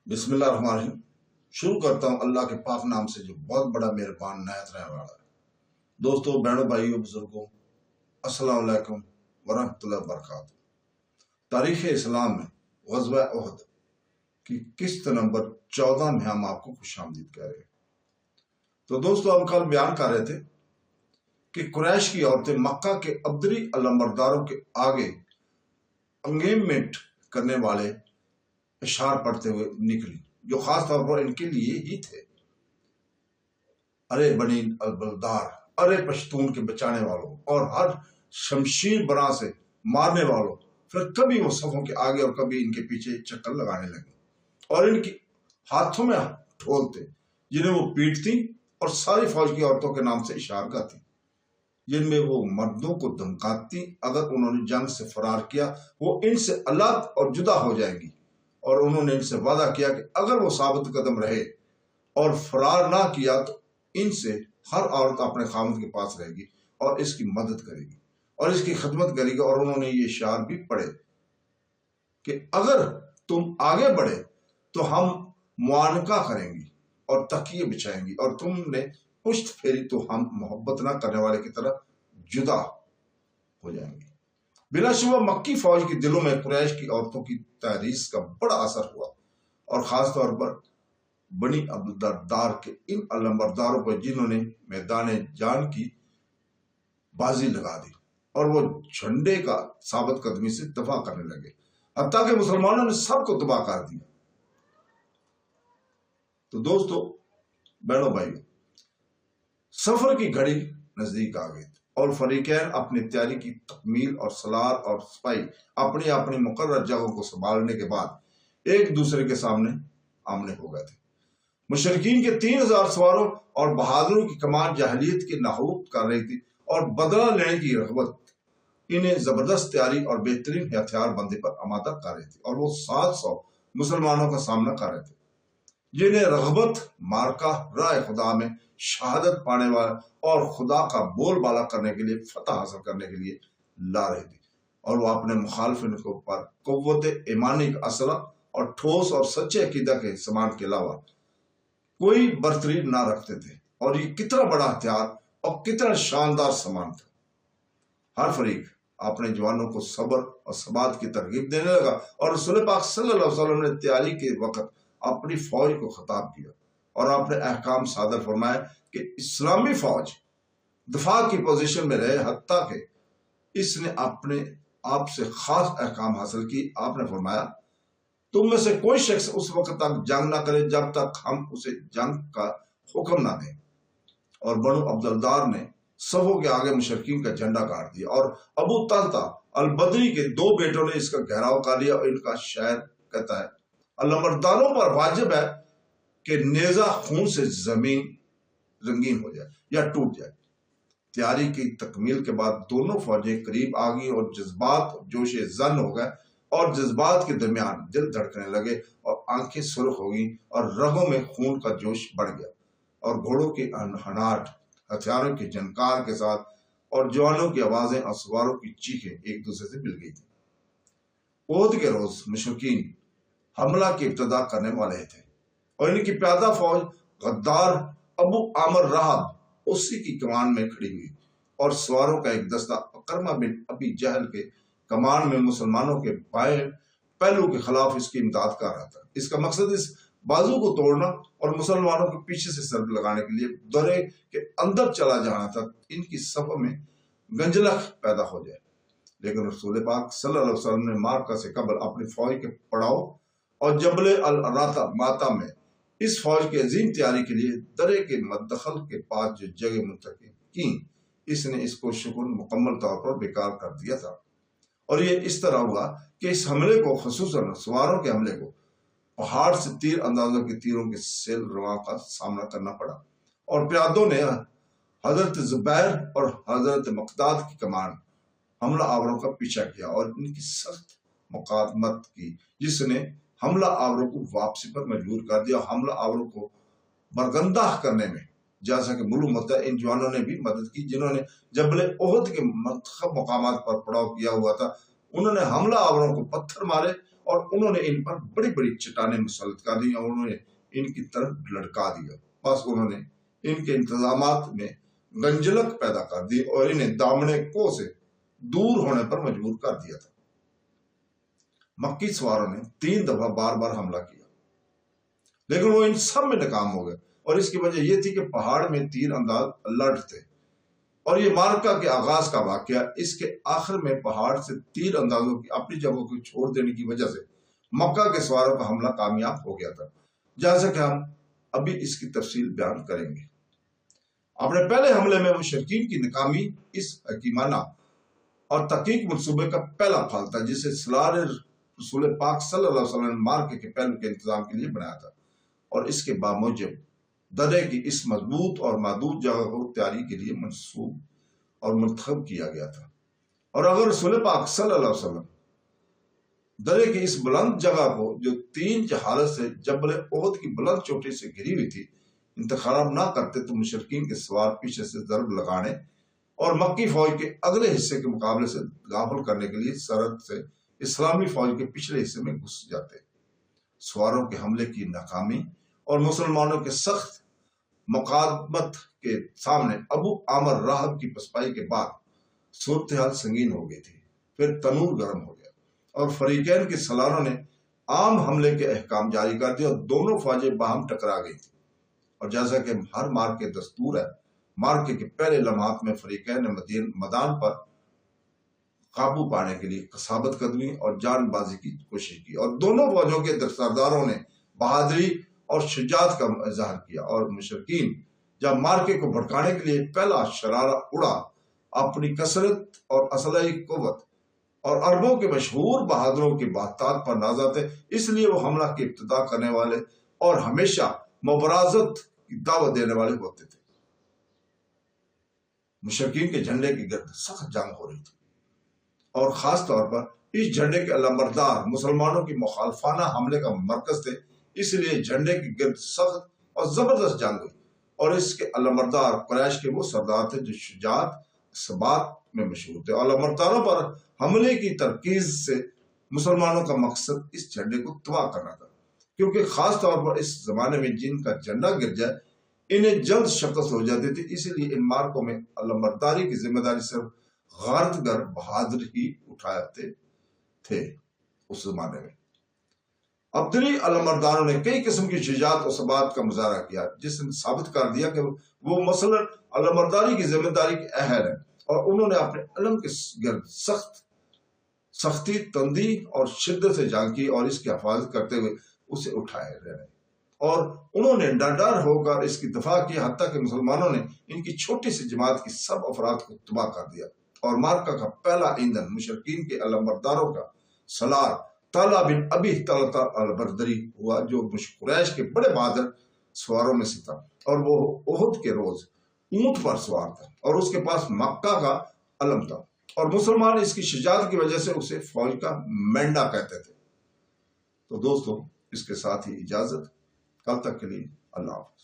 बिस्मिल्लाह रहमान रहीम। शुरू करता हूँ अल्लाह के पाक नाम से जो बहुत बड़ा मेहरबान नायत रहने वाला है। दोस्तों, बहनों, भाइयों, बुजुर्गों, अस्सलाम वालेकुम वरहमतुल्लाहि वबरकातुहू। तारीख़ इस्लाम में ग़ज़वा उहद की किस्त नंबर 14 में हम आपको खुशामदीद कह रहे हैं। तो दोस्तों, हम कल बयान कर रहे थे कि कुरैश की औरतें मक्का के अब्दरी अलंबरदारों के आगे एंगेजमेंट करने वाले इशार पढ़ते हुए निकली, जो खास तौर पर इनके लिए ही थे। अरे बनी अलबलदार, अरे पश्तून के बचाने वालों और हर शमशीर बना से मारने वालों। फिर कभी वो सफों के आगे और कभी इनके पीछे चक्कर लगाने लगे और इनकी हाथों में ढोलते, जिन्हें वो पीटती और सारी फौज की औरतों के नाम से इशार गाती, जिनमें वो मर्दों को धमकाती अगर उन्होंने जंग से फरार किया वो इनसे अलग और जुदा हो जाएंगी। और उन्होंने इनसे वादा किया कि अगर वो साबित कदम रहे और फरार ना किया तो इनसे हर औरत अपने खामद के पास रहेगी और इसकी मदद करेगी और इसकी खिदमत करेगी। और उन्होंने ये इशार भी पढ़े कि अगर तुम आगे बढ़े तो हम मुआनका करेंगी और तकिए बिछाएंगी, और तुमने पुश्त फेरी तो हम मोहब्बत ना करने वाले की तरह जुदा हो जाएंगे। बिलाशुबा मक्की फौज के दिलों में कुरैश की औरतों की तहरीस का बड़ा असर हुआ, और खास तौर पर बनी अब्दुद्दार के इन अलंबरदारों पर, जिन्होंने मैदान जान की बाजी लगा दी और वो झंडे का साबित कदमी से दफा करने लगे, हत्ता कि मुसलमानों ने सबको तबाह कर दिया। तो दोस्तों, बहनों, भाइयों, सफर की घड़ी नजदीक आ गई और फरीकैन अपनी तैयारी की तकमील और सलार और सफाई अपनी अपनी मुकर्रर जगहों को संभालने के बाद एक दूसरे के सामने आमने हो गए थे। मुशरिकीन के 3000 सवारों और बहादुरों की कमान जाहिलियत की नाबूद कर रही थी और बदला लेने की रग़बत इन्हें जबरदस्त तैयारी और बेहतरीन हथियार बंदी पर आमादा कर रही थी। और वो 700 मुसलमानों का सामना कर रहे थे, जिन्हें रग़बत मार्का राय खुदा में शहादत पाने वाला और खुदा का बोलबाला करने के लिए, फतह हासिल करने के लिए ला रही थी। और वो अपने मुखालिफिन के ऊपर कुव्वत ईमानी का असला और ठोस और सच्चे अकीदा के सामान के अलावा कोई बर्तरी ना रखते थे। और ये कितना बड़ा हथियार और कितना शानदार सामान था। हर फरीक अपने जवानों को सब्र और सबात की तरगीब देने लगा, और रसूल पाक सल्लल्लाहु अलैहि वसल्लम ने तैयारी के वक्त अपनी फौज को खिताब किया और अपने अहकाम सादर फरमाया कि इस्लामी फौज दफा की पोजीशन में रहे, हत्ता कि इसने अपने आप से खास अहकाम हासिल की। आपने फरमाया, तुम में से कोई शख्स उस वक्त तक जंग ना करे जब तक हम उसे जंग का हुक्म ना दें। और बनु अब्दुल्दार ने सफों के आगे मुशरिकीन का झंडा गाड़ दिया, और अबू तलता अल बदरी के 2 बेटों ने इसका घेराव कर लिया। और इनका शायर कहता है, अलंबरदारों पर वाजिब है कि नेजा खून से जमीन रंगीन हो जाए या टूट जाए। तैयारी की तकमील के बाद दोनों फौजें करीब आ गई और जज्बात जोशे जन हो गए, और जज्बात के दरमियान दिल धड़कने लगे और आंखें सुर्ख हो गई और रगों में खून का जोश बढ़ गया, और घोड़ों की हनाहट, हथियारों की झनकार के साथ और जवानों की आवाजें और सवारों की चीखें एक दूसरे से मिल गई थी। ओहद के रोज मुशरिकीन हमला की इब्तदा करने वाले थे, और इनकी प्यादा फौज गद्दार अबू आमर राहब उसी की कमान में खड़ी हुई, और सवारों का एक दस्ता अकरमा बिन अबी जहल के कमान में मुसलमानों के बाएं पहलू के खिलाफ इसकी इमदाद कर रहा था। इसका मकसद इस बाजू को तोड़ना और मुसलमानों के पीछे से सरद लगाने के लिए दौरे के अंदर चला जाना था, इनकी सफर में गंजलख पैदा हो जाए। लेकिन रसूल पाक सल्लल्लाहु अलैहि वसल्लम ने मार्का से कबल अपनी फौज के पड़ाव और जबल अल राता माता में इस फौज की अजीम तैयारी के लिए दरे के मदखल के पास जो जगह मुंतखब की, इसने इसको शुक्र मुकम्मल तौर पर बेकार कर दिया था। और ये इस तरह हुआ कि इस हमले को, खुसूसन सवारों के हमले को, पहाड़ से तीर अंदाजों के तीरों के सेल रवा का सामना करना पड़ा, और प्यादों ने हजरत जुबैर और हजरत मकदाद की कमान हमला आवरों का पीछा किया और इनकी सख्त मुकादमत की, जिसने हमला आवरों को वापसी पर मजबूर कर दिया। हमला आवरों को बरगंदाह करने में जैसा कि मुलू मत इन जवानों ने भी मदद की, जिन्होंने जबल ओहद के मुकामात पर पड़ाव किया हुआ था। उन्होंने हमला आवरों को पत्थर मारे اور انہوں نے ان پر بڑی بڑی چٹانیں مسلط کر دی اور انہوں نے ان کی طرف لڑکا دیا. بس انہوں نے ان کے انتظامات میں گنجلک پیدا کر دی اور انہیں دامنے کو سے دور ہونے پر مجبور کر دیا تھا. مکی سواروں نے 3 دفعہ بار بار حملہ کیا لیکن وہ ان سب میں ناکام ہو گئے، اور اس کی وجہ یہ تھی کہ پہاڑ میں تیر انداز الرٹ تھے. اور یہ مارکا کے آغاز کا واقعہ اس کے آخر میں پہاڑ سے تیر اندازوں کی اپنی جگہوں کو چھوڑ دینے کی وجہ سے مکہ کے سواروں کا حملہ کامیاب ہو گیا تھا، جیسا کہ ہم ابھی اس کی تفصیل بیان کریں گے. اپنے پہلے حملے میں مشرکین کی ناکامی اس حکیمانہ اور تحقیق منصوبے کا پہلا پھل تھا جسے سالار رسول پاک صلی اللہ علیہ وسلم نے مارکے کے پہلو کے انتظام کے لیے بنایا تھا، اور اس کے باموجب درے کی اس مضبوط اور محدود جگہ کو تیاری کے لیے منصوب اور منتخب کیا گیا تھا. اور اگر رسول پاک صلی اللہ علیہ وسلم درے کی اس بلند جگہ کو جو 3 جہالت سے جبل احد کی بلند چوٹی سے گھری ہوئی تھی انتخاب نہ کرتے تو مشرکین کے سوار پیچھے سے ضرب لگانے اور مکی فوج کے اگلے حصے کے مقابلے سے غافل کرنے کے لیے سرحد سے اسلامی فوج کے پچھلے حصے میں گھس جاتے. سواروں کے حملے کی ناکامی اور مسلمانوں کے سخت مقاومت کے سامنے ابو عامر راہب کی پسپائی کے بعد صورتحال سنگین ہو گئی تھی. پھر تنور گرم ہو گیا اور فریقین کے سالاروں نے عام حملے کے احکام جاری کر دیے اور دونوں فوجیں باہم ٹکرا گئی تھی. اور جیسا کہ ہر مارکے دستور ہے، مارکے کے پہلے لمحات میں فریقین نے میدان پر قابو پانے کے لیے کسابت قدمی اور جان بازی کی کوشش کی، اور دونوں فوجوں کے سرداروں نے بہادری اور شجاعت کا اظہار کیا. اور مشرکین جب مارکے کو بھڑکانے کے لیے پہلا شرارہ اڑا، اپنی کثرت اور اسلحے کی قوت اور عربوں کے مشہور بہادروں کی بہتات پر نازا تھے، اس لیے وہ حملہ کی ابتدا کرنے والے اور ہمیشہ مبارزت کی دعوت دینے والے ہوتے تھے. مشرکین کے جھنڈے کی گرد سخت جنگ ہو رہی تھی، اور خاص طور پر اس جھنڈے کے علمبردار مسلمانوں کی مخالفانہ حملے کا مرکز تھے. اس لیے جھنڈے کی گرد سخت اور زبردست جنگ ہوئی، اور اس کے علمبردار قریش کے وہ سردار تھے جو شجاعت ثبات میں مشہور تھے. اور علمبرداروں پر حملے کی ترکیز سے مسلمانوں کا مقصد اس جھنڈے کو تباہ کرنا تھا، کیونکہ خاص طور پر اس زمانے میں جن کا جھنڈا گر جائے انہیں جلد شکست ہو جاتی تھی. اس لیے ان مارکوں میں علمبرداری کی ذمہ داری صرف غارت گر بہادر ہی اٹھاتے تھے. اس زمانے میں ابدلی علمبرداروں نے کئی قسم کی شجاعت اور ثبات کا مظاہرہ کیا، جس نے ثابت کر دیا کہ وہ مثلاً علمبرداری کی ذمہ داری کے اہل ہیں، اور انہوں نے اپنے علم کے گرد سختی، تندی اور شدت سے جنگ کی اور اس کی حفاظت کرتے ہوئے اسے اٹھائے رہے، اور انہوں نے ڈر ہو کر اس کی دفاع کی، حتیٰ کہ مسلمانوں نے ان کی چھوٹی سی جماعت کی سب افراد کو تباہ کر دیا. اور مارکا کا پہلا ایندھن مشرکین کے علمبرداروں کا سالار طلحہ بن ابی طلحہ البردری ہوا، جو قریش کے بڑے بہادر سواروں میں سے تھا، اور وہ احد کے روز اونٹ پر سوار تھا اور اس کے پاس مکہ کا علم تھا، اور مسلمان اس کی شجاعت کی وجہ سے اسے فوج کا مینڈا کہتے تھے. تو دوستو، اس کے ساتھ ہی اجازت، کل تک کے لیے اللہ حافظ.